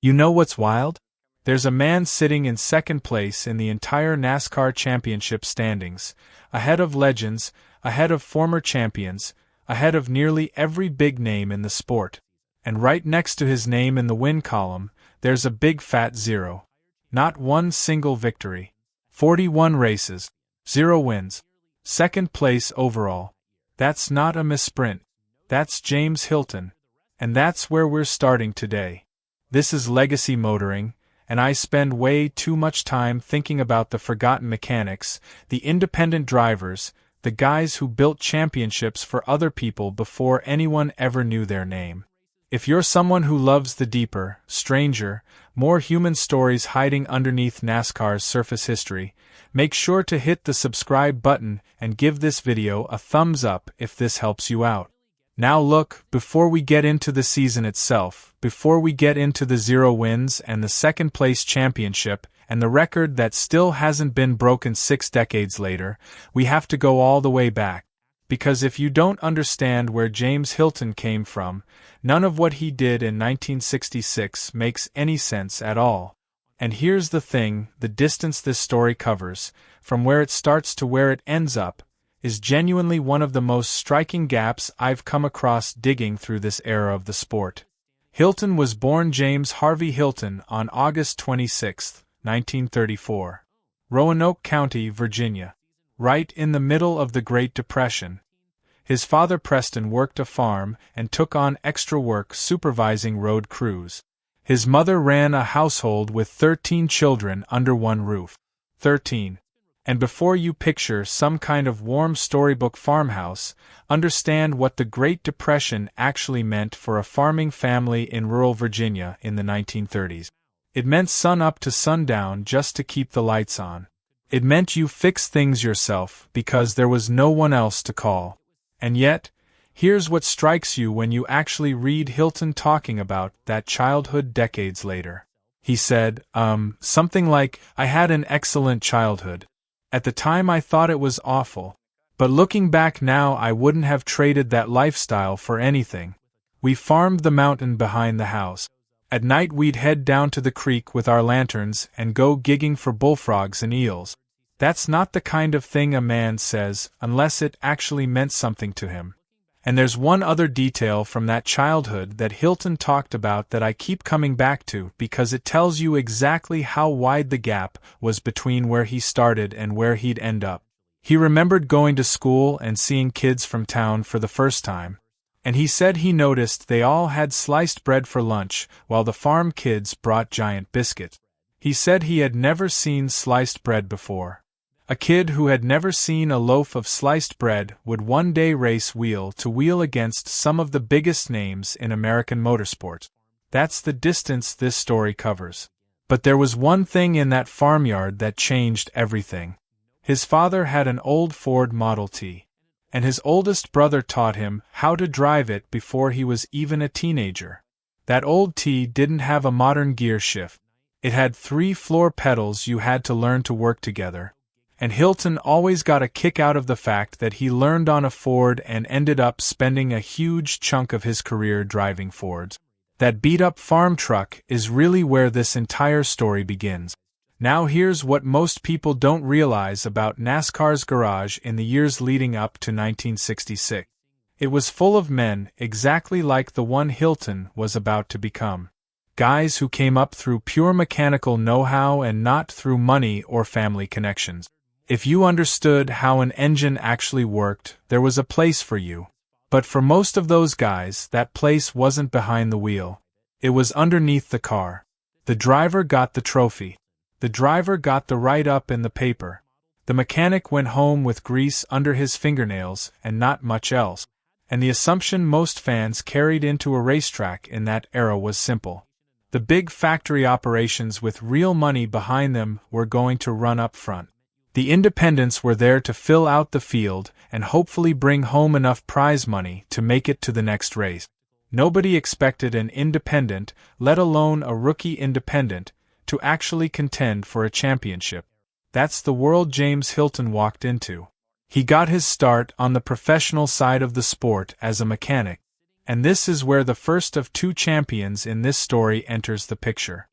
You know what's wild? There's a man sitting in second place in the entire NASCAR championship standings, ahead of legends, ahead of former champions, ahead of nearly every big name in the sport. And right next to his name in the win column, there's a big fat 0. Not one single victory. 41 races. 0 wins. Second place overall. That's not a misprint. That's James Hilton. And that's where we're starting today. This is Legacy Motoring, and I spend way too much time thinking about the forgotten mechanics, the independent drivers, the guys who built championships for other people before anyone ever knew their name. If you're someone who loves the deeper, stranger, more human stories hiding underneath NASCAR's surface history, make sure to hit the subscribe button and give this video a thumbs up if this helps you out. Now look, before we get into the season itself, before we get into the 0 wins and the second place championship and the record that still hasn't been broken 6 decades later, we have to go all the way back. Because if you don't understand where James Hilton came from, none of what he did in 1966 makes any sense at all. And here's the thing, the distance this story covers, from where it starts to where it ends up, is genuinely one of the most striking gaps I've come across digging through this era of the sport. Hilton was born James Harvey Hilton on August 26, 1934. Roanoke County, Virginia. Right in the middle of the Great Depression. His father Preston worked a farm and took on extra work supervising road crews. His mother ran a household with 13 children under one roof. 13. And before you picture some kind of warm storybook farmhouse, understand what the Great Depression actually meant for a farming family in rural Virginia in the 1930s. It meant sun up to sundown just to keep the lights on. It meant you fix things yourself because there was no one else to call. And yet, here's what strikes you when you actually read Hilton talking about that childhood decades later. He said, something like, "I had an excellent childhood. At the time I thought it was awful. But looking back now I wouldn't have traded that lifestyle for anything. We farmed the mountain behind the house. At night we'd head down to the creek with our lanterns and go gigging for bullfrogs and eels. That's not the kind of thing a man says unless it actually meant something to him." And there's one other detail from that childhood that Hilton talked about that I keep coming back to because it tells you exactly how wide the gap was between where he started and where he'd end up. He remembered going to school and seeing kids from town for the first time. And he said he noticed they all had sliced bread for lunch while the farm kids brought giant biscuits. He said he had never seen sliced bread before. A kid who had never seen a loaf of sliced bread would one day race wheel to wheel against some of the biggest names in American motorsports. That's the distance this story covers. But there was one thing in that farmyard that changed everything. His father had an old Ford Model T, and his oldest brother taught him how to drive it before he was even a teenager. That old T didn't have a modern gear shift. It had 3 floor pedals you had to learn to work together. And Hilton always got a kick out of the fact that he learned on a Ford and ended up spending a huge chunk of his career driving Fords. That beat-up farm truck is really where this entire story begins. Now here's what most people don't realize about NASCAR's garage in the years leading up to 1966. It was full of men exactly like the one Hilton was about to become. Guys who came up through pure mechanical know-how and not through money or family connections. If you understood how an engine actually worked, there was a place for you. But for most of those guys, that place wasn't behind the wheel. It was underneath the car. The driver got the trophy. The driver got the write-up in the paper. The mechanic went home with grease under his fingernails and not much else. And the assumption most fans carried into a racetrack in that era was simple. The big factory operations with real money behind them were going to run up front. The independents were there to fill out the field and hopefully bring home enough prize money to make it to the next race. Nobody expected an independent, let alone a rookie independent, to actually contend for a championship. That's the world James Hilton walked into. He got his start on the professional side of the sport as a mechanic. And this is where the first of two champions in this story enters the picture.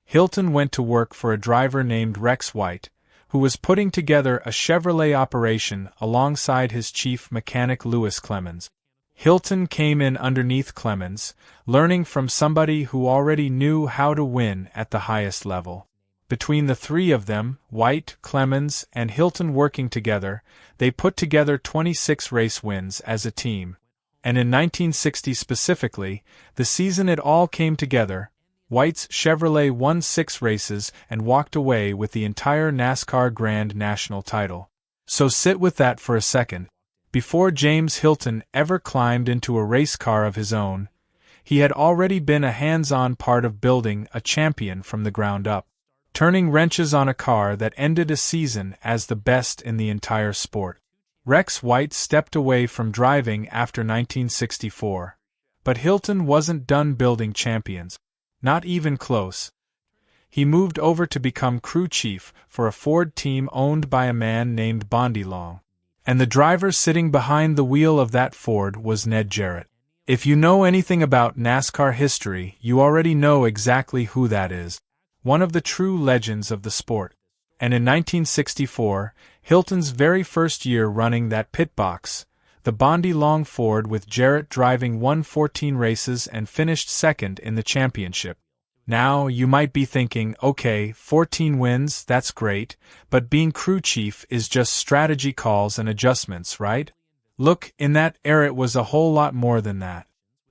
Hilton went to work for a driver named Rex White, who was putting together a Chevrolet operation alongside his chief mechanic Louis Clemens. Hilton came in underneath Clemens, learning from somebody who already knew how to win at the highest level. Between the three of them, White, Clemens, and Hilton working together, they put together 26 race wins as a team. And in 1960 specifically, the season it all came together, White's Chevrolet won 6 races and walked away with the entire NASCAR Grand National title. So sit with that for a second. Before James Hilton ever climbed into a race car of his own, he had already been a hands-on part of building a champion from the ground up, turning wrenches on a car that ended a season as the best in the entire sport. Rex White stepped away from driving after 1964. But Hilton wasn't done building champions. Not even close. He moved over to become crew chief for a Ford team owned by a man named Bondi Long. And the driver sitting behind the wheel of that Ford was Ned Jarrett. If you know anything about NASCAR history, you already know exactly who that is. One of the true legends of the sport. And in 1964, Hilton's very first year running that pit box, the Bondi Long Ford with Jarrett driving won 14 races and finished second in the championship. Now, you might be thinking, okay, 14 wins, that's great, but being crew chief is just strategy calls and adjustments, right? Look, in that era it was a whole lot more than that.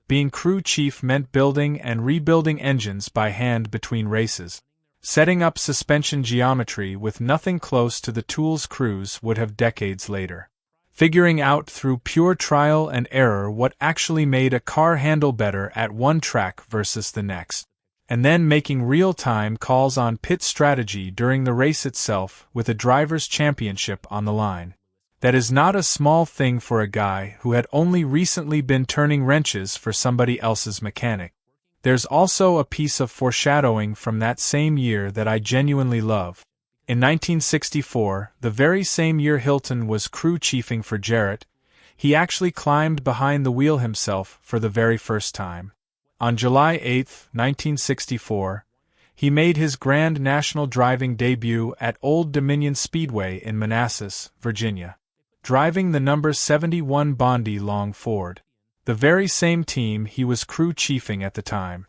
Being crew chief meant building and rebuilding engines by hand between races. Setting up suspension geometry with nothing close to the tools crews would have decades later. Figuring out through pure trial and error what actually made a car handle better at one track versus the next. And then making real-time calls on pit strategy during the race itself with a driver's championship on the line. That is not a small thing for a guy who had only recently been turning wrenches for somebody else's mechanic. There's also a piece of foreshadowing from that same year that I genuinely love. In 1964, the very same year Hilton was crew chiefing for Jarrett, he actually climbed behind the wheel himself for the very first time. On July 8, 1964, he made his Grand National driving debut at Old Dominion Speedway in Manassas, Virginia, driving the number 71 Bondi Long Ford, the very same team he was crew chiefing at the time.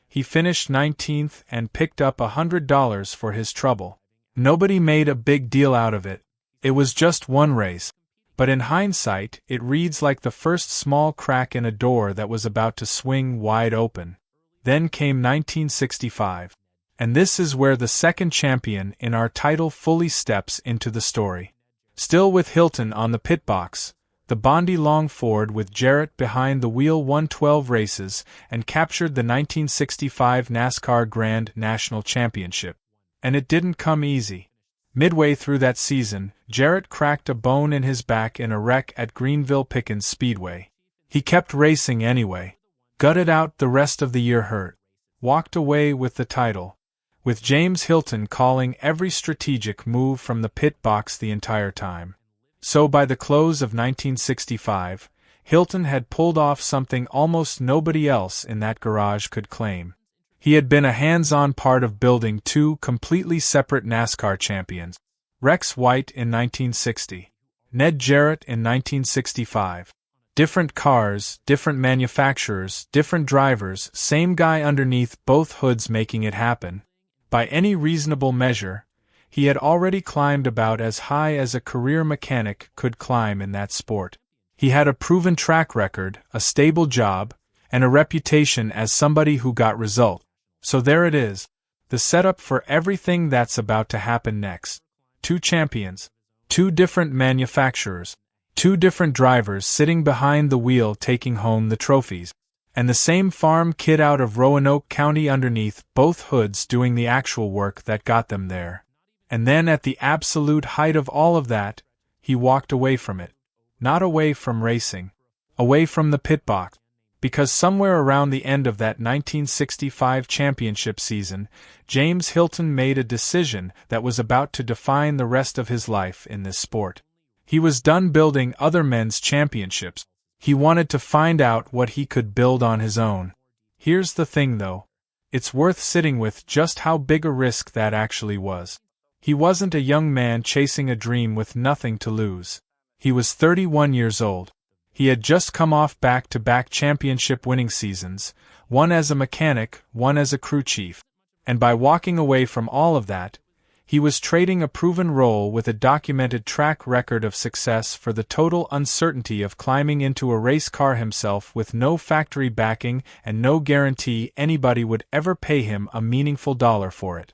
He finished 19th and picked up $100 for his trouble. Nobody made a big deal out of it. It was just one race. But in hindsight, it reads like the first small crack in a door that was about to swing wide open. Then came 1965. And this is where the second champion in our title fully steps into the story. Still with Hilton on the pit box, the Bondi Long Ford with Jarrett behind the wheel won 12 races and captured the 1965 NASCAR Grand National Championship. And it didn't come easy. Midway through that season, Jarrett cracked a bone in his back in a wreck at Greenville-Pickens Speedway. He kept racing anyway. Gutted out the rest of the year hurt. Walked away with the title, with James Hilton calling every strategic move from the pit box the entire time. So by the close of 1965, Hilton had pulled off something almost nobody else in that garage could claim. He had been a hands-on part of building two completely separate NASCAR champions, Rex White in 1960, Ned Jarrett in 1965. Different cars, different manufacturers, different drivers, same guy underneath both hoods making it happen. By any reasonable measure, he had already climbed about as high as a career mechanic could climb in that sport. He had a proven track record, a stable job, and a reputation as somebody who got results. So there it is, the setup for everything that's about to happen next. Two champions, two different manufacturers, two different drivers sitting behind the wheel taking home the trophies, and the same farm kid out of Roanoke County underneath both hoods doing the actual work that got them there. And then at the absolute height of all of that, he walked away from it. Not away from racing. Away from the pit box. Because somewhere around the end of that 1965 championship season, James Hilton made a decision that was about to define the rest of his life in this sport. He was done building other men's championships. He wanted to find out what he could build on his own. Here's the thing though. It's worth sitting with just how big a risk that actually was. He wasn't a young man chasing a dream with nothing to lose. He was 31 years old. He had just come off back-to-back championship winning seasons, one as a mechanic, one as a crew chief. And by walking away from all of that, he was trading a proven role with a documented track record of success for the total uncertainty of climbing into a race car himself with no factory backing and no guarantee anybody would ever pay him a meaningful dollar for it.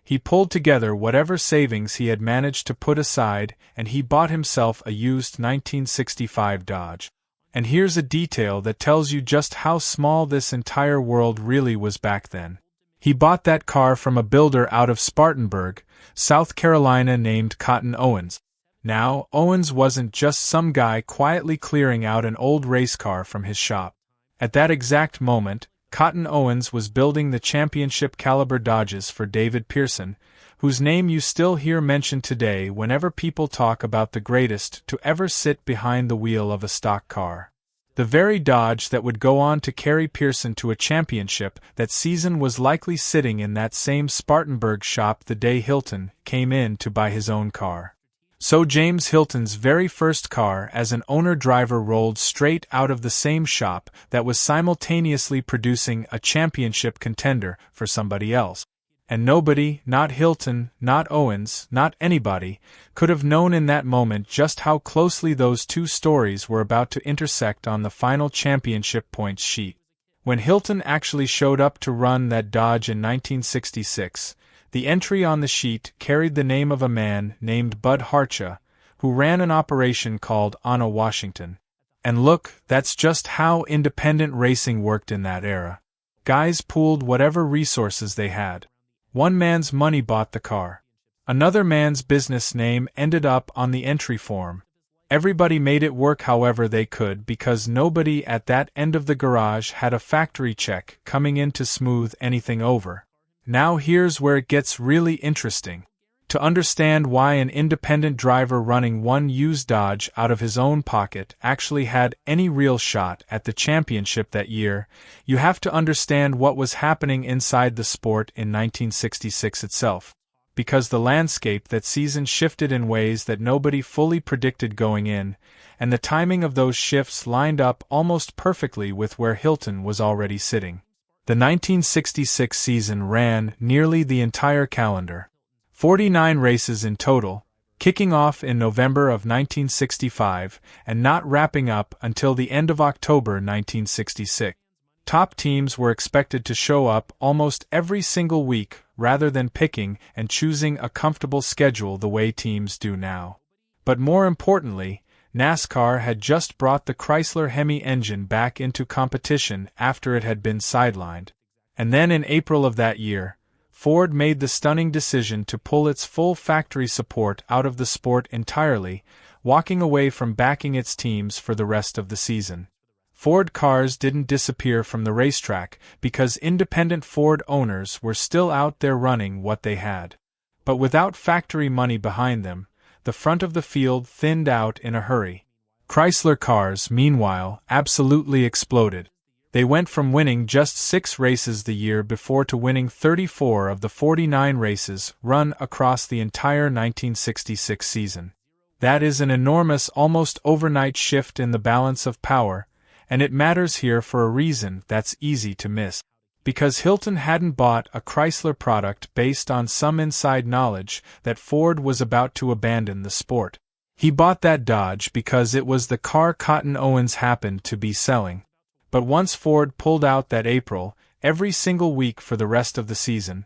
He pulled together whatever savings he had managed to put aside, and he bought himself a used 1965 Dodge. And here's a detail that tells you just how small this entire world really was back then. He bought that car from a builder out of Spartanburg, South Carolina named Cotton Owens. Now, Owens wasn't just some guy quietly clearing out an old race car from his shop. At that exact moment, Cotton Owens was building the championship caliber Dodges for David Pearson, whose name you still hear mentioned today whenever people talk about the greatest to ever sit behind the wheel of a stock car. The very Dodge that would go on to carry Pearson to a championship that season was likely sitting in that same Spartanburg shop the day Hylton came in to buy his own car. So James Hilton's very first car as an owner-driver rolled straight out of the same shop that was simultaneously producing a championship contender for somebody else. And nobody, not Hylton, not Owens, not anybody, could have known in that moment just how closely those two stories were about to intersect on the final championship points sheet. When Hylton actually showed up to run that Dodge in 1966, the entry on the sheet carried the name of a man named Bud Harcha, who ran an operation called Anna Washington. And look, that's just how independent racing worked in that era. Guys pooled whatever resources they had. One man's money bought the car. Another man's business name ended up on the entry form. Everybody made it work however they could because nobody at that end of the garage had a factory check coming in to smooth anything over. Now here's where it gets really interesting. To understand why an independent driver running one used Dodge out of his own pocket actually had any real shot at the championship that year, you have to understand what was happening inside the sport in 1966 itself. Because the landscape that season shifted in ways that nobody fully predicted going in, and the timing of those shifts lined up almost perfectly with where Hylton was already sitting. The 1966 season ran nearly the entire calendar. 49 races in total, kicking off in November of 1965 and not wrapping up until the end of October 1966. Top teams were expected to show up almost every single week rather than picking and choosing a comfortable schedule the way teams do now. But more importantly, NASCAR had just brought the Chrysler Hemi engine back into competition after it had been sidelined. And then in April of that year, Ford made the stunning decision to pull its full factory support out of the sport entirely, walking away from backing its teams for the rest of the season. Ford cars didn't disappear from the racetrack because independent Ford owners were still out there running what they had. But without factory money behind them, the front of the field thinned out in a hurry. Chrysler cars, meanwhile, absolutely exploded. They went from winning just 6 races the year before to winning 34 of the 49 races run across the entire 1966 season. That is an enormous, almost overnight shift in the balance of power, and it matters here for a reason that's easy to miss. Because Hylton hadn't bought a Chrysler product based on some inside knowledge that Ford was about to abandon the sport. He bought that Dodge because it was the car Cotton Owens happened to be selling. But once Ford pulled out that April, every single week for the rest of the season,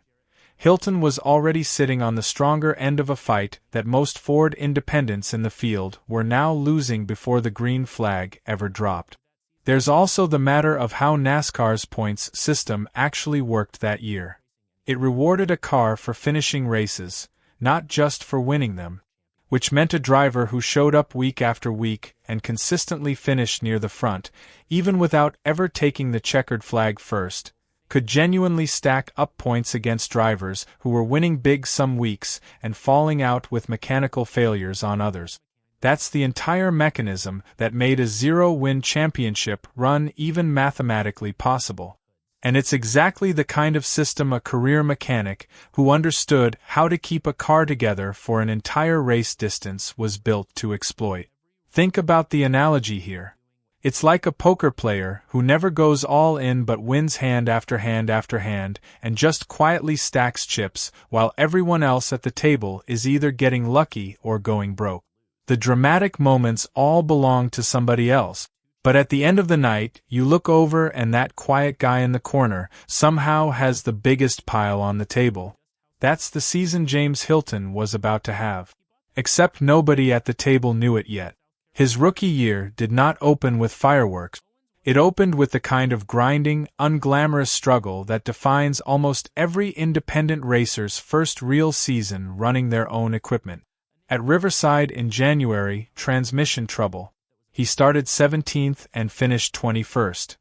Hylton was already sitting on the stronger end of a fight that most Ford independents in the field were now losing before the green flag ever dropped. There's also the matter of how NASCAR's points system actually worked that year. It rewarded a car for finishing races, not just for winning them, which meant a driver who showed up week after week and consistently finished near the front, even without ever taking the checkered flag first, could genuinely stack up points against drivers who were winning big some weeks and falling out with mechanical failures on others. That's the entire mechanism that made a zero-win championship run even mathematically possible. And it's exactly the kind of system a career mechanic who understood how to keep a car together for an entire race distance was built to exploit. Think about the analogy here. It's like a poker player who never goes all in but wins hand after hand after hand and just quietly stacks chips while everyone else at the table is either getting lucky or going broke. The dramatic moments all belong to somebody else. But at the end of the night, you look over and that quiet guy in the corner somehow has the biggest pile on the table. That's the season James Hilton was about to have. Except nobody at the table knew it yet. His rookie year did not open with fireworks. It opened with the kind of grinding, unglamorous struggle that defines almost every independent racer's first real season running their own equipment. At Riverside in January, transmission trouble. He started 17th and finished 21st.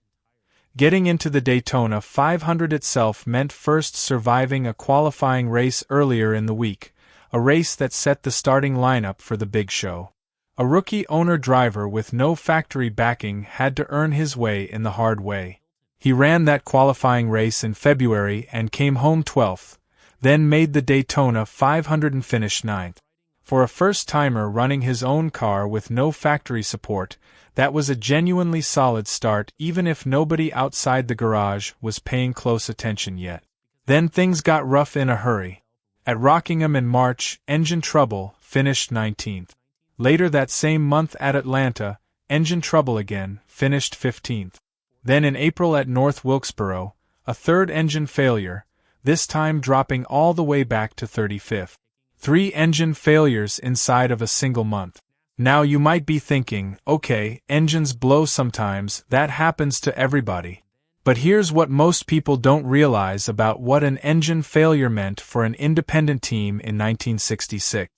Getting into the Daytona 500 itself meant first surviving a qualifying race earlier in the week, a race that set the starting lineup for the big show. A rookie owner-driver with no factory backing had to earn his way in the hard way. He ran that qualifying race in February and came home 12th, then made the Daytona 500 and finished 9th. For a first-timer running his own car with no factory support, that was a genuinely solid start even if nobody outside the garage was paying close attention yet. Then things got rough in a hurry. At Rockingham in March, engine trouble, finished 19th. Later that same month at Atlanta, engine trouble again, finished 15th. Then in April at North Wilkesboro, a third engine failure, this time dropping all the way back to 35th. 3 engine failures inside of a single month. Now you might be thinking, okay, engines blow sometimes, that happens to everybody. But here's what most people don't realize about what an engine failure meant for an independent team in 1966.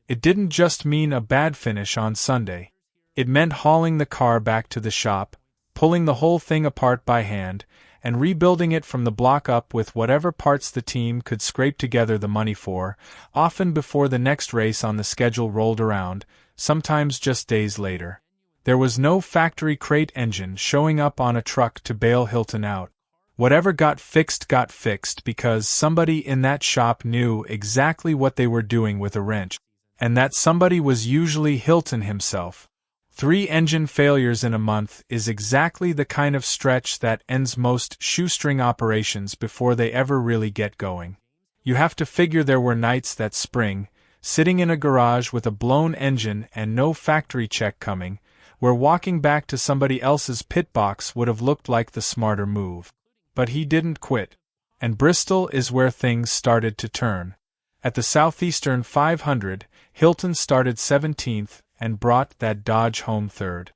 It didn't just mean a bad finish on Sunday. It meant hauling the car back to the shop, pulling the whole thing apart by hand, and rebuilding it from the block up with whatever parts the team could scrape together the money for, often before the next race on the schedule rolled around, sometimes just days later. There was no factory crate engine showing up on a truck to bail Hylton out. Whatever got fixed because somebody in that shop knew exactly what they were doing with a wrench. And that somebody was usually Hylton himself. 3 engine failures in a month is exactly the kind of stretch that ends most shoestring operations before they ever really get going. You have to figure there were nights that spring, sitting in a garage with a blown engine and no factory check coming, where walking back to somebody else's pit box would have looked like the smarter move. But he didn't quit. And Bristol is where things started to turn. At the Southeastern 500, Hylton started 17th and brought that Dodge home third.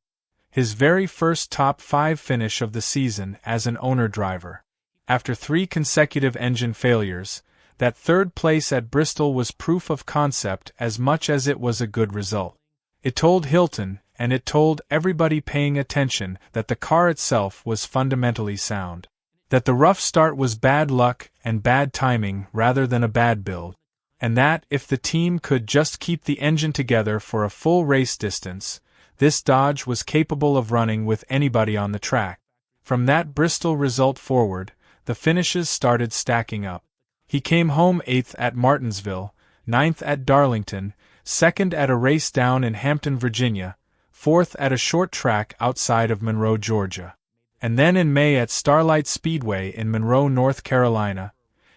His very first top 5 finish of the season as an owner-driver. After 3 consecutive engine failures, that third place at Bristol was proof of concept as much as it was a good result. It told Hylton, and it told everybody paying attention, that the car itself was fundamentally sound. That the rough start was bad luck and bad timing rather than a bad build. And that, if the team could just keep the engine together for a full race distance, this Dodge was capable of running with anybody on the track. From that Bristol result forward, the finishes started stacking up. He came home 8th at Martinsville, 9th at Darlington, 2nd at a race down in Hampton, Virginia, 4th at a short track outside of Monroe, Georgia. And then in May at Starlight Speedway in Monroe, North Carolina,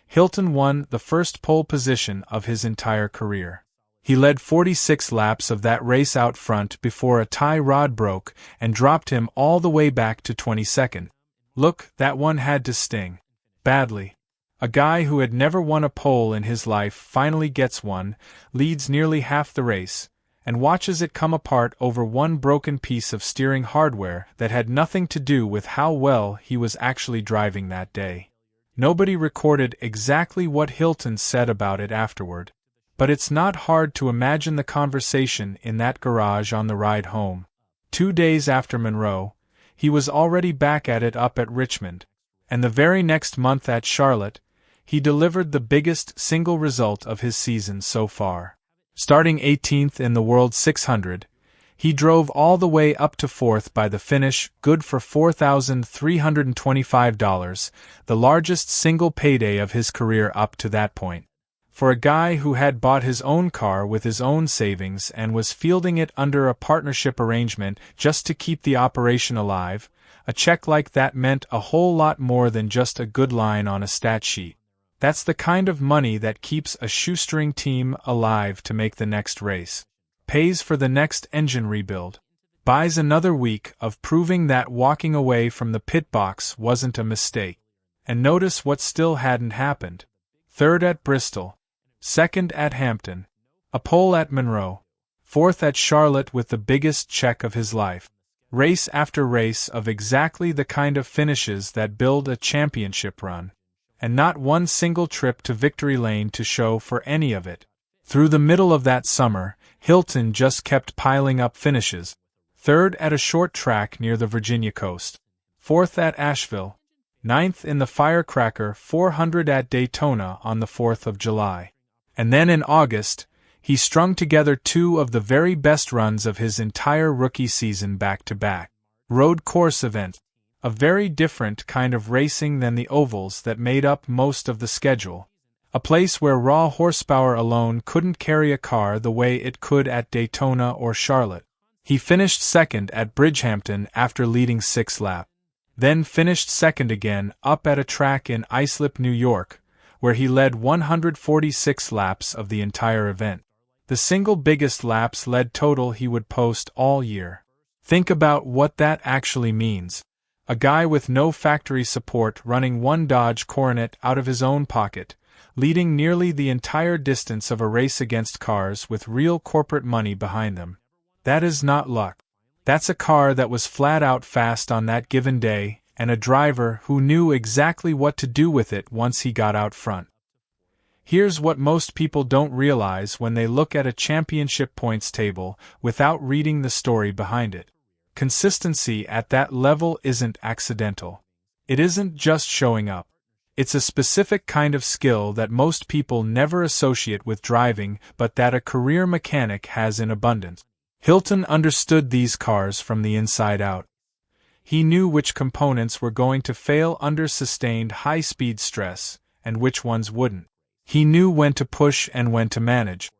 Hylton won the first pole position of his entire career. He led 46 laps of that race out front before a tie rod broke and dropped him all the way back to 22nd. Look, that one had to sting. Badly. A guy who had never won a pole in his life finally gets one, leads nearly half the race, and watches it come apart over one broken piece of steering hardware that had nothing to do with how well he was actually driving that day. Nobody recorded exactly what Hylton said about it afterward, but it's not hard to imagine the conversation in that garage on the ride home. 2 days after Monroe, he was already back at it up at Richmond, and the very next month at Charlotte, he delivered the biggest single result of his season so far. Starting 18th in the World 600, He drove all the way up to fourth by the finish, good for $4,325, the largest single payday of his career up to that point. For a guy who had bought his own car with his own savings and was fielding it under a partnership arrangement just to keep the operation alive, a check like that meant a whole lot more than just a good line on a stat sheet. That's the kind of money that keeps a shoestring team alive to make the next race. Pays for the next engine rebuild. Buys another week of proving that walking away from the pit box wasn't a mistake. And notice what still hadn't happened. Third at Bristol. Second at Hampton. A pole at Monroe. Fourth at Charlotte with the biggest check of his life. Race after race of exactly the kind of finishes that build a championship run. And not one single trip to victory lane to show for any of it. Through the middle of that summer, Hylton just kept piling up finishes. Third at a short track near the Virginia coast. Fourth at Asheville. Ninth in the Firecracker 400 at Daytona on the 4th of July. And then in August, he strung together two of the very best runs of his entire rookie season back-to-back. Road course event. A very different kind of racing than the ovals that made up most of the schedule. A place where raw horsepower alone couldn't carry a car the way it could at Daytona or Charlotte. He finished second at Bridgehampton after leading 6 laps. Then finished second again up at a track in Islip, New York, where he led 146 laps of the entire event. The single biggest laps led total he would post all year. Think about what that actually means. A guy with no factory support running one Dodge Coronet out of his own pocket, leading nearly the entire distance of a race against cars with real corporate money behind them. That is not luck. That's a car that was flat out fast on that given day, and a driver who knew exactly what to do with it once he got out front. Here's what most people don't realize when they look at a championship points table without reading the story behind it. Consistency at that level isn't accidental. It isn't just showing up. It's a specific kind of skill that most people never associate with driving, but that a career mechanic has in abundance. Hylton understood these cars from the inside out. He knew which components were going to fail under sustained high-speed stress, and which ones wouldn't. He knew when to push and when to manage.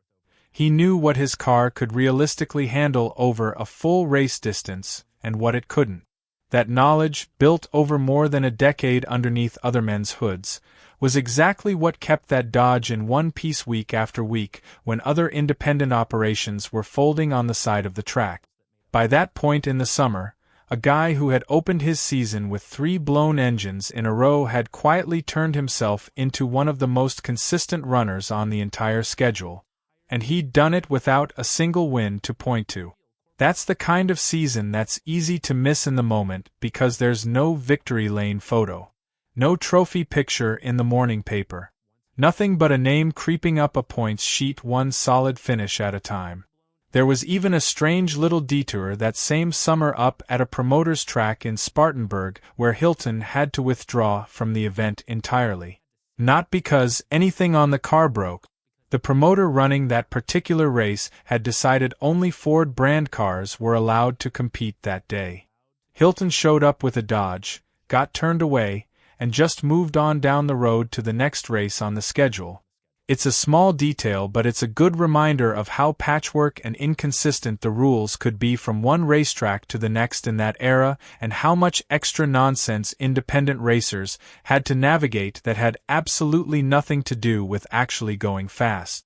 He knew what his car could realistically handle over a full race distance, and what it couldn't. That knowledge, built over more than a decade underneath other men's hoods, was exactly what kept that Dodge in one piece week after week when other independent operations were folding on the side of the track. By that point in the summer, a guy who had opened his season with 3 blown engines in a row had quietly turned himself into one of the most consistent runners on the entire schedule. And he'd done it without a single win to point to. That's the kind of season that's easy to miss in the moment because there's no victory lane photo. No trophy picture in the morning paper. Nothing but a name creeping up a points sheet one solid finish at a time. There was even a strange little detour that same summer up at a promoter's track in Spartanburg where Hylton had to withdraw from the event entirely. Not because anything on the car broke. The promoter running that particular race had decided only Ford brand cars were allowed to compete that day. Hylton showed up with a Dodge, got turned away, and just moved on down the road to the next race on the schedule. It's a small detail, but it's a good reminder of how patchwork and inconsistent the rules could be from one racetrack to the next in that era, and how much extra nonsense independent racers had to navigate that had absolutely nothing to do with actually going fast.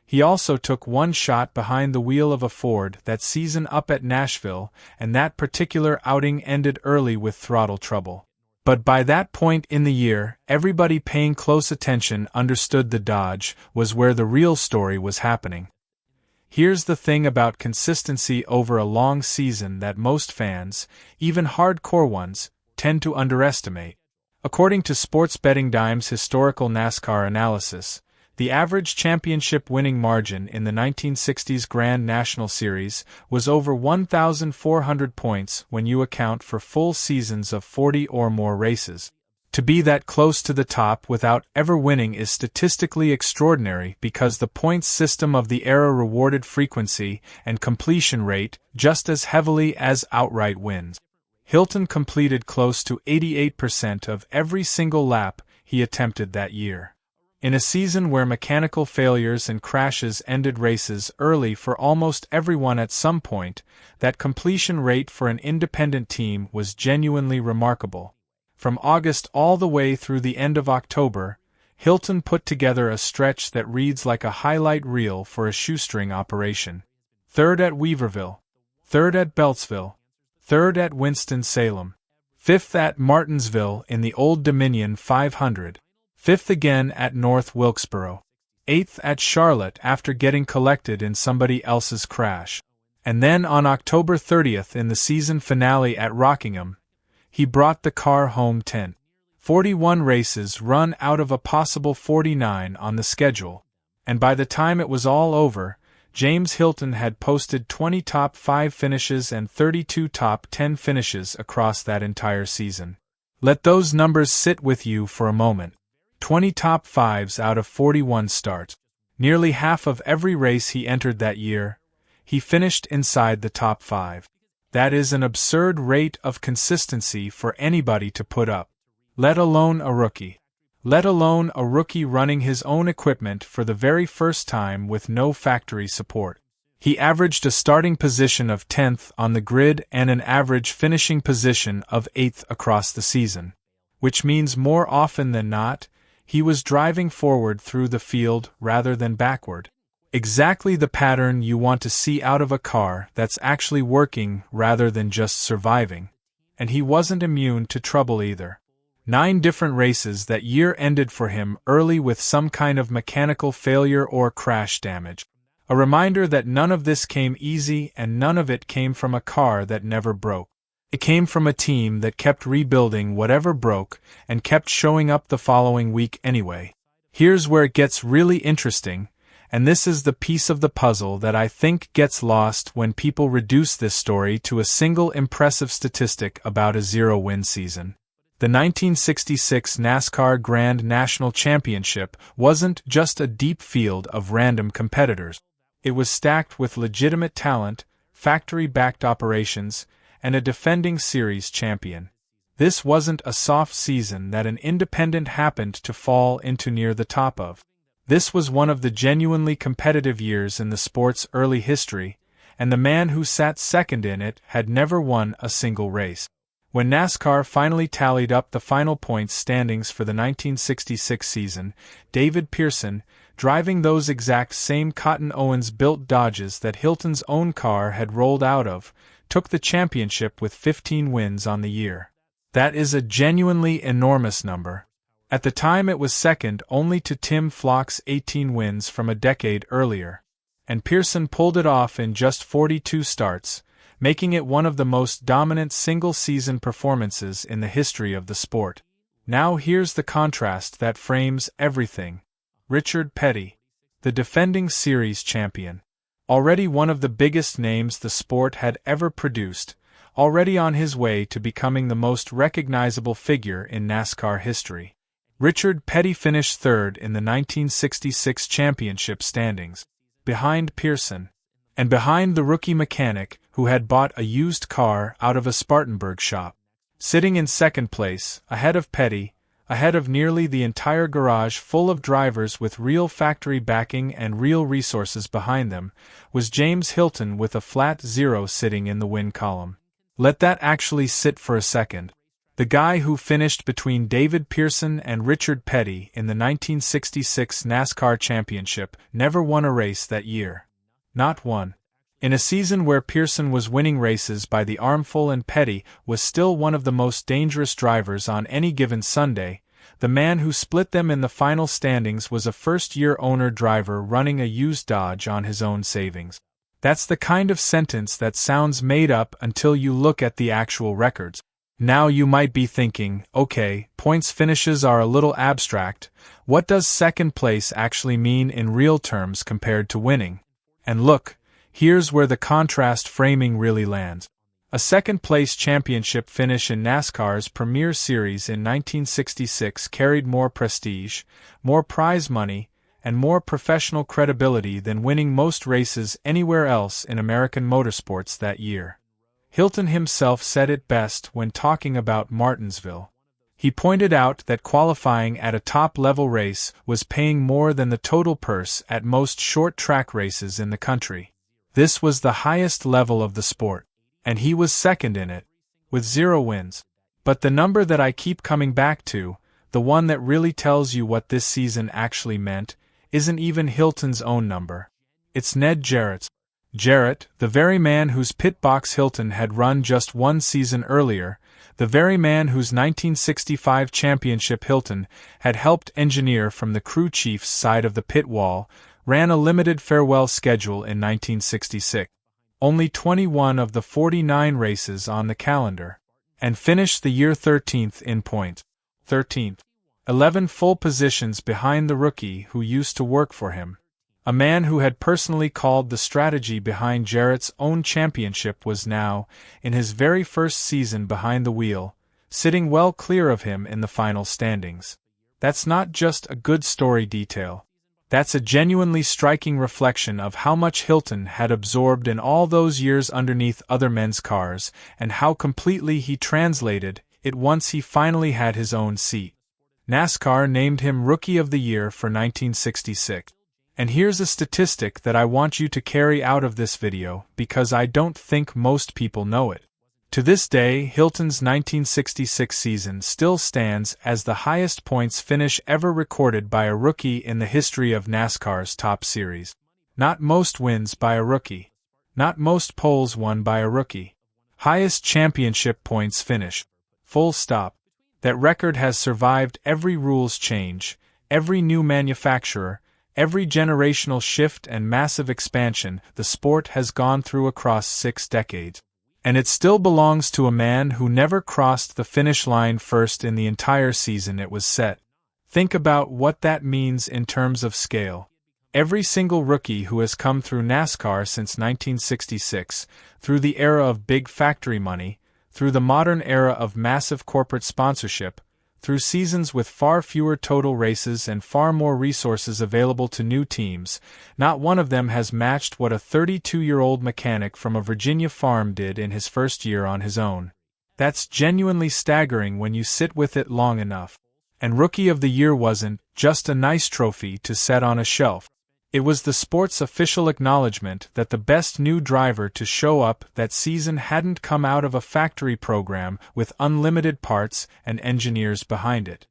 He also took one shot behind the wheel of a Ford that season up at Nashville, and that particular outing ended early with throttle trouble. But by that point in the year, everybody paying close attention understood the Dodge was where the real story was happening. Here's the thing about consistency over a long season that most fans, even hardcore ones, tend to underestimate. According to Sports Betting Dime's historical NASCAR analysis, the average championship winning margin in the 1960s Grand National Series was over 1,400 points when you account for full seasons of 40 or more races. To be that close to the top without ever winning is statistically extraordinary because the points system of the era rewarded frequency and completion rate just as heavily as outright wins. Hilton completed close to 88% of every single lap he attempted that year. In a season where mechanical failures and crashes ended races early for almost everyone at some point, that completion rate for an independent team was genuinely remarkable. From August all the way through the end of October, Hylton put together a stretch that reads like a highlight reel for a shoestring operation. 3rd at Weaverville, 3rd at Beltsville, 3rd at Winston-Salem, 5th at Martinsville in the Old Dominion 500, 5th again at North Wilkesboro, 8th at Charlotte after getting collected in somebody else's crash, and then on October 30th in the season finale at Rockingham, he brought the car home 10. 41 races run out of a possible 49 on the schedule, and by the time it was all over, James Hilton had posted 20 top 5 finishes and 32 top 10 finishes across that entire season. Let those numbers sit with you for a moment. 20 top 5s out of 41 starts. Nearly half of every race he entered that year, he finished inside the top 5. That is an absurd rate of consistency for anybody to put up, let alone a rookie. Let alone a rookie running his own equipment for the very first time with no factory support. He averaged a starting position of 10th on the grid and an average finishing position of 8th across the season, which means more often than not, he was driving forward through the field rather than backward. Exactly the pattern you want to see out of a car that's actually working rather than just surviving. And he wasn't immune to trouble either. 9 different races that year ended for him early with some kind of mechanical failure or crash damage. A reminder that none of this came easy and none of it came from a car that never broke. It came from a team that kept rebuilding whatever broke and kept showing up the following week anyway. Here's where it gets really interesting. And this is the piece of the puzzle that I think gets lost when people reduce this story to a single impressive statistic about a 0-win season. The 1966 NASCAR Grand National Championship wasn't just a deep field of random competitors. It was stacked with legitimate talent, factory-backed operations, and a defending series champion. This wasn't a soft season that an independent happened to fall into near the top of. This was one of the genuinely competitive years in the sport's early history, and the man who sat second in it had never won a single race. When NASCAR finally tallied up the final points standings for the 1966 season, David Pearson, driving those exact same Cotton Owens-built Dodges that Hylton's own car had rolled out of, took the championship with 15 wins on the year. That is a genuinely enormous number. At the time it was second only to Tim Flock's 18 wins from a decade earlier, and Pearson pulled it off in just 42 starts, making it one of the most dominant single-season performances in the history of the sport. Now here's the contrast that frames everything. Richard Petty, the defending series champion, already one of the biggest names the sport had ever produced, already on his way to becoming the most recognizable figure in NASCAR history. Richard Petty finished third in the 1966 championship standings, behind Pearson, and behind the rookie mechanic who had bought a used car out of a Spartanburg shop. Sitting in second place, ahead of Petty, ahead of nearly the entire garage full of drivers with real factory backing and real resources behind them, was James Hilton with a flat 0 sitting in the win column. Let that actually sit for a second. The guy who finished between David Pearson and Richard Petty in the 1966 NASCAR Championship never won a race that year. Not one. In a season where Pearson was winning races by the armful and Petty was still one of the most dangerous drivers on any given Sunday, the man who split them in the final standings was a first-year owner-driver running a used Dodge on his own savings. That's the kind of sentence that sounds made up until you look at the actual records. Now you might be thinking, okay, points finishes are a little abstract, what does second place actually mean in real terms compared to winning? And look, here's where the contrast framing really lands. A second-place championship finish in NASCAR's Premier Series in 1966 carried more prestige, more prize money, and more professional credibility than winning most races anywhere else in American motorsports that year. Hilton himself said it best when talking about Martinsville. He pointed out that qualifying at a top-level race was paying more than the total purse at most short-track races in the country. This was the highest level of the sport, and he was second in it, with 0 wins. But the number that I keep coming back to, the one that really tells you what this season actually meant, isn't even Hilton's own number. It's Ned Jarrett's. Jarrett, the very man whose pit box Hilton had run just 1 season earlier, the very man whose 1965 championship Hilton had helped engineer from the crew chief's side of the pit wall, ran a limited farewell schedule in 1966. Only 21 of the 49 races on the calendar, and finished the year 13th in points. 13th. 11 full positions behind the rookie who used to work for him. A man who had personally called the strategy behind Jarrett's own championship was now, in his very first season behind the wheel, sitting well clear of him in the final standings. That's not just a good story detail. That's a genuinely striking reflection of how much Hilton had absorbed in all those years underneath other men's cars, and how completely he translated it once he finally had his own seat. NASCAR named him Rookie of the Year for 1966. And here's a statistic that I want you to carry out of this video because I don't think most people know it. To this day, Hilton's 1966 season still stands as the highest points finish ever recorded by a rookie in the history of NASCAR's top series. Not most wins by a rookie. Not most poles won by a rookie. Highest championship points finish. Full stop. That record has survived every rules change, every new manufacturer, every generational shift and massive expansion the sport has gone through across 6 decades. And it still belongs to a man who never crossed the finish line first in the entire season it was set. Think about what that means in terms of scale. Every single rookie who has come through NASCAR since 1966, through the era of big factory money, through the modern era of massive corporate sponsorship, through seasons with far fewer total races and far more resources available to new teams, not one of them has matched what a 32-year-old mechanic from a Virginia farm did in his first year on his own. That's genuinely staggering when you sit with it long enough. And Rookie of the Year wasn't just a nice trophy to set on a shelf. It was the sport's official acknowledgement that the best new driver to show up that season hadn't come out of a factory program with unlimited parts and engineers behind it.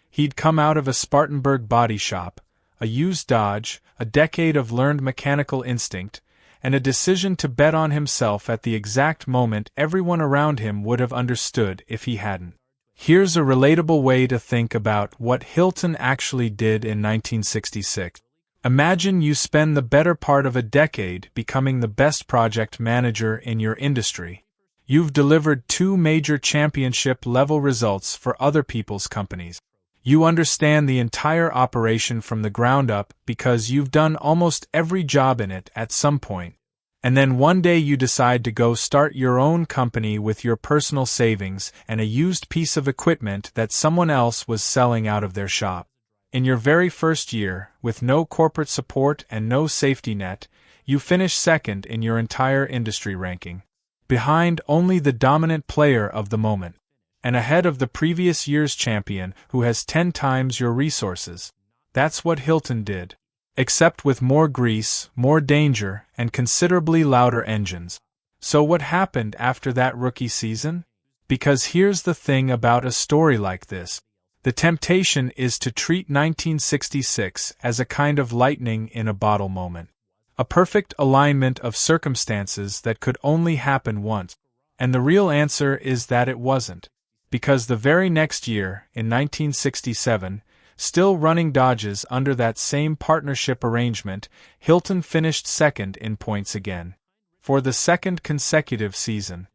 He'd come out of a Spartanburg body shop, a used Dodge, a decade of learned mechanical instinct, and a decision to bet on himself at the exact moment everyone around him would have understood if he hadn't. Here's a relatable way to think about what Hilton actually did in 1966. Imagine you spend the better part of a decade becoming the best project manager in your industry. You've delivered 2 major championship-level results for other people's companies. You understand the entire operation from the ground up because you've done almost every job in it at some point. And then one day you decide to go start your own company with your personal savings and a used piece of equipment that someone else was selling out of their shop. In your very first year, with no corporate support and no safety net, you finish second in your entire industry ranking, behind only the dominant player of the moment, and ahead of the previous year's champion who has 10 times your resources. That's what Hilton did, except with more grease, more danger, and considerably louder engines. So what happened after that rookie season? Because here's the thing about a story like this. The temptation is to treat 1966 as a kind of lightning in a bottle moment. A perfect alignment of circumstances that could only happen once. And the real answer is that it wasn't. Because the very next year, in 1967, still running Dodges under that same partnership arrangement, Hilton finished second in points again. For the second consecutive season.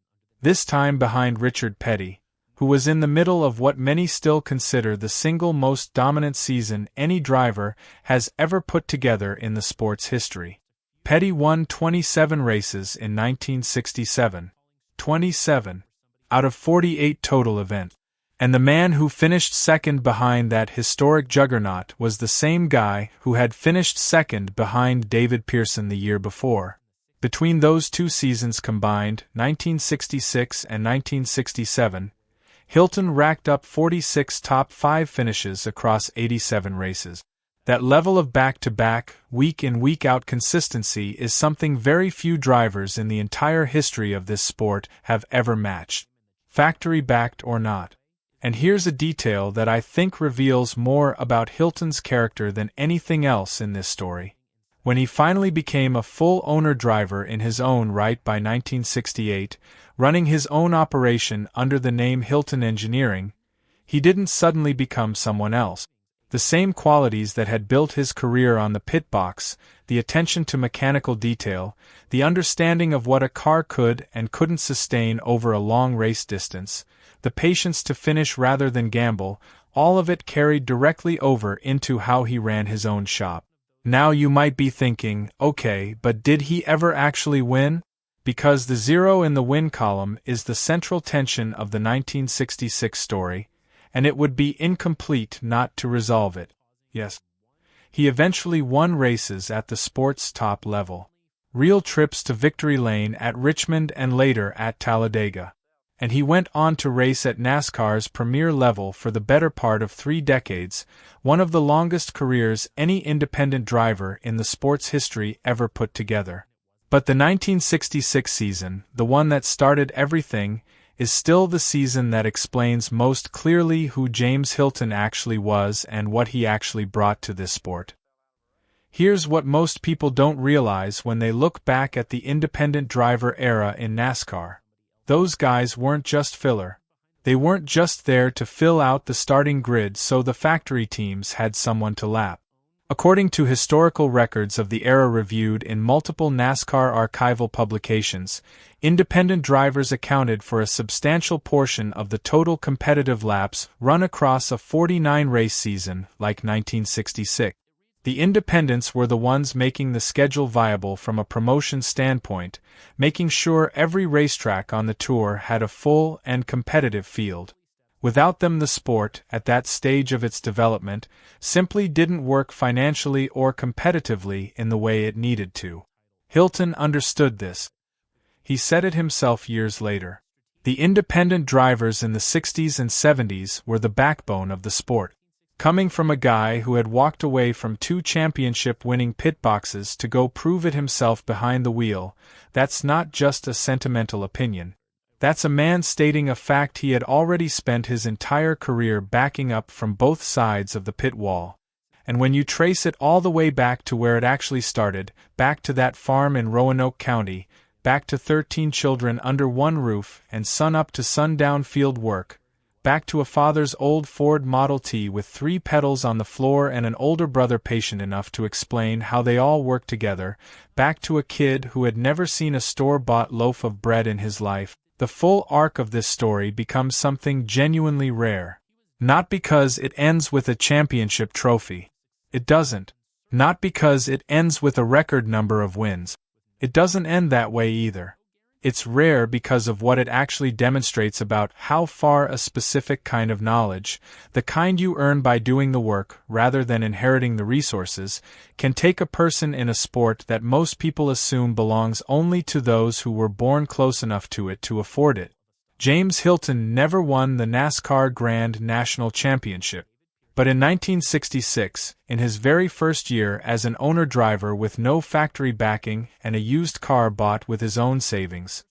This time behind Richard Petty, who was in the middle of what many still consider the single most dominant season any driver has ever put together in the sport's history. Petty won 27 races in 1967. 27 out of 48 total events. And the man who finished second behind that historic juggernaut was the same guy who had finished second behind David Pearson the year before. Between those two seasons combined, 1966 and 1967, Hilton racked up 46 top 5 finishes across 87 races. That level of back-to-back, week-in week-out consistency is something very few drivers in the entire history of this sport have ever matched, factory-backed or not. And here's a detail that I think reveals more about Hilton's character than anything else in this story. When he finally became a full-owner driver in his own right by 1968, running his own operation under the name Hilton Engineering, he didn't suddenly become someone else. The same qualities that had built his career on the pit box, the attention to mechanical detail, the understanding of what a car could and couldn't sustain over a long race distance, the patience to finish rather than gamble, all of it carried directly over into how he ran his own shop. Now you might be thinking, okay, but did he ever actually win? Because the zero in the win column is the central tension of the 1966 story, and it would be incomplete not to resolve it. Yes. He eventually won races at the sport's top level. Real trips to victory lane at Richmond and later at Talladega. And he went on to race at NASCAR's premier level for the better part of 3 decades, one of the longest careers any independent driver in the sport's history ever put together. But the 1966 season, the one that started everything, is still the season that explains most clearly who James Hilton actually was and what he actually brought to this sport. Here's what most people don't realize when they look back at the independent driver era in NASCAR. Those guys weren't just filler. They weren't just there to fill out the starting grid so the factory teams had someone to lap. According to historical records of the era reviewed in multiple NASCAR archival publications, independent drivers accounted for a substantial portion of the total competitive laps run across a 49-race season like 1966. The independents were the ones making the schedule viable from a promotion standpoint, making sure every racetrack on the tour had a full and competitive field. Without them, the sport, at that stage of its development, simply didn't work financially or competitively in the way it needed to. Hilton understood this. He said it himself years later. The independent drivers in the 60s and 70s were the backbone of the sport. Coming from a guy who had walked away from 2 championship-winning pit boxes to go prove it himself behind the wheel, that's not just a sentimental opinion. That's a man stating a fact he had already spent his entire career backing up from both sides of the pit wall. And when you trace it all the way back to where it actually started, back to that farm in Roanoke County, back to 13 children under one roof and sun-up to sundown field work, back to a father's old Ford Model T with 3 pedals on the floor and an older brother patient enough to explain how they all work together, back to a kid who had never seen a store-bought loaf of bread in his life, the full arc of this story becomes something genuinely rare. Not because it ends with a championship trophy. It doesn't. Not because it ends with a record number of wins. It doesn't end that way either. It's rare because of what it actually demonstrates about how far a specific kind of knowledge, the kind you earn by doing the work rather than inheriting the resources, can take a person in a sport that most people assume belongs only to those who were born close enough to it to afford it. James Hilton never won the NASCAR Grand National Championship. But in 1966, in his very first year as an owner-driver with no factory backing and a used car bought with his own savings,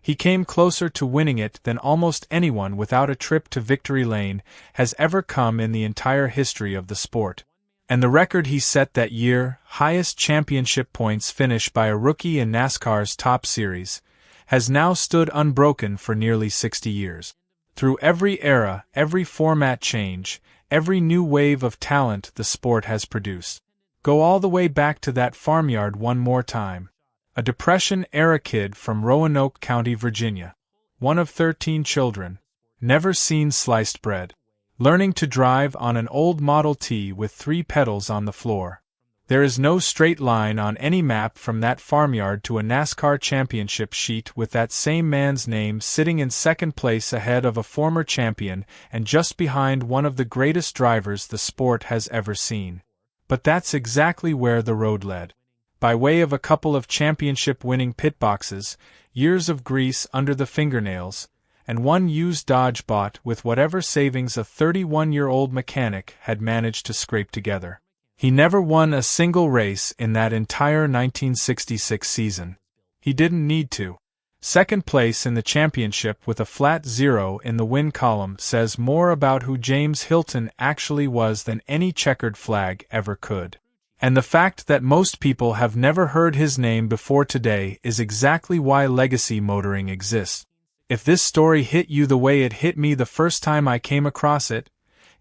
he came closer to winning it than almost anyone without a trip to victory lane has ever come in the entire history of the sport. And the record he set that year, highest championship points finish by a rookie in NASCAR's top series, has now stood unbroken for nearly 60 years. Through every era, every format change, every new wave of talent the sport has produced. Go all the way back to that farmyard one more time. A Depression-era kid from Roanoke County, Virginia. One of 13 children. Never seen sliced bread. Learning to drive on an old Model T with 3 pedals on the floor. There is no straight line on any map from that farmyard to a NASCAR championship sheet with that same man's name sitting in second place ahead of a former champion and just behind one of the greatest drivers the sport has ever seen. But that's exactly where the road led. By way of a couple of championship-winning pit boxes, years of grease under the fingernails, and one used Dodge bought with whatever savings a 31-year-old mechanic had managed to scrape together. He never won a single race in that entire 1966 season. He didn't need to. Second place in the championship with a flat 0 in the win column says more about who James Hilton actually was than any checkered flag ever could. And the fact that most people have never heard his name before today is exactly why legacy motoring exists. If this story hit you the way it hit me the first time I came across it,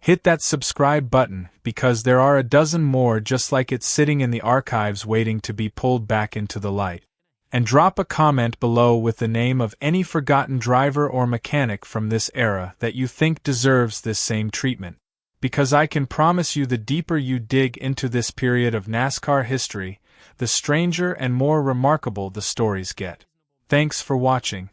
hit that subscribe button, because there are a dozen more just like it sitting in the archives waiting to be pulled back into the light. And drop a comment below with the name of any forgotten driver or mechanic from this era that you think deserves this same treatment. Because I can promise you the deeper you dig into this period of NASCAR history, the stranger and more remarkable the stories get. Thanks for watching.